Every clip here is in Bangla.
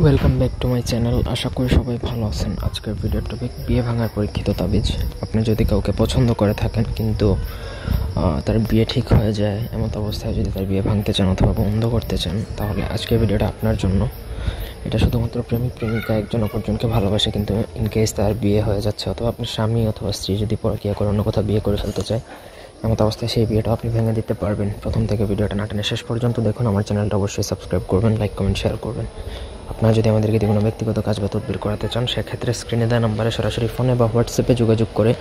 Welcome back to my channel. আশা করি সবাই ভালো আছেন। আজকের ভিডিওর টপিক বিয়ে ভাঙার পরীক্ষিত তাবিজ। আপনি যদি কাউকে পছন্দ করে থাকেন কিন্তু তার বিয়ে ঠিক হয়ে যায়, এমন অবস্থায় যদি তার বিয়ে ভাঙতে চান অথবা বন্ধ করতে চান, তাহলে আজকের ভিডিওটা আপনার জন্য। এটা শুধুমাত্র প্রেমিক প্রেমিকা একজন অপরজনকে ভালোবাসে, কিন্তু ইনকেস তার বিয়ে হয়ে যাচ্ছে অথবা আপনার স্বামী অথবা স্ত্রী যদি পরকীয়া করে অন্য কোথাও বিয়ে করে ফেলতে চায়, এমন অবস্থায় সেই বিয়েটা আপনি ভেঙে দিতে পারবেন। প্রথম থেকে ভিডিওটা না টেনে শেষ পর্যন্ত দেখুন। আমার চ্যানেলটা অবশ্যই সাবস্ক্রাইব করবেন, লাইক কমেন্ট শেয়ার করবেন। আপনারা যদি আমাদেরকে কোনো ব্যক্তিগত কাজ বা তদবির করাতে চান, সেক্ষেত্রে স্ক্রিনে দেওয়া নাম্বারে সরাসরি ফোনে বা হোয়াটসঅ্যাপে যোগাযোগ করে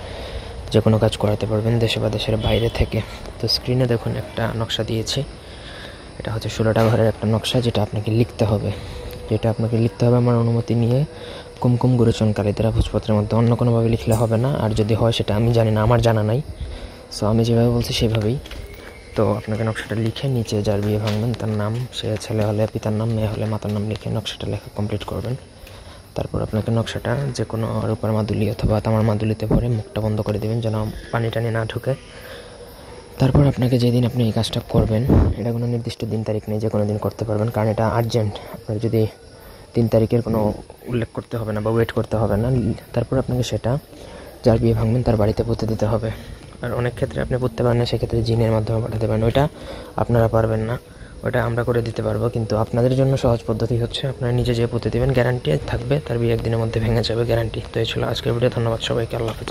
যে কোনো কাজ করাতে পারবেন, দেশে বা দেশের বাইরে থেকে। তো স্ক্রিনে দেখুন একটা নকশা দিয়েছি। এটা হচ্ছে 16টা ঘরের একটা নকশা, যেটা আপনাকে লিখতে হবে। আমার অনুমতি নিয়ে কুমকুম গুরুচন কালিদারা ভোজপত্রের মধ্যে। অন্য কোনোভাবে লিখলে হবে না, আর যদি হয় সেটা আমি জানি না, আমার জানা নাই। সো আমি যেভাবে বলছি সেভাবেই। তো আপনাকে নকশাটা লিখে নিচে যার বিয়ে ভাঙবেন তার নাম, সে ছেলে হলে পিতার নাম, মেয়ে হলে মাতার নাম লিখে নকশাটা লেখা কমপ্লিট করবেন। তারপর আপনাকে নকশাটা যে কোনো রূপার মাদুলি অথবা তামার মাদুলিতে ভরে মুখটা বন্ধ করে দেবেন, যেন পানি টানি না ঢুকে। তারপর আপনাকে যেদিন আপনি এই কাজটা করবেন, এটা কোনো নির্দিষ্ট দিন তারিখ নেই, যে কোনো দিন করতে পারবেন, কারণ এটা আর্জেন্ট। আপনার যদি 3 তারিখের কোনো উল্লেখ করতে হবে না বা ওয়েট করতে হবে না। তারপর আপনাকে সেটা যার বিয়ে ভাঙবেন তার বাড়িতে পুঁতে দিতে হবে। আর অনেক ক্ষেত্রে আপনি পুঁততে পারেন না, সেক্ষেত্রে জিনের মাধ্যমে পাঠাতে পারেন। ওইটা আপনারা পারবেন না, ওটা আমরা করে দিতে পারবো। কিন্তু আপনাদের জন্য সহজ পদ্ধতি হচ্ছে আপনারা নিজে যেয়ে পুঁতে দেবেন, গ্যারান্টি থাকবে তার বিয়ে একদিনের মধ্যে ভেঙে যাবে, গ্যারান্টি। তো এই ছিল আজকের ভিডিও। ধন্যবাদ সবাইকে, আল্লাহ হাফেজ।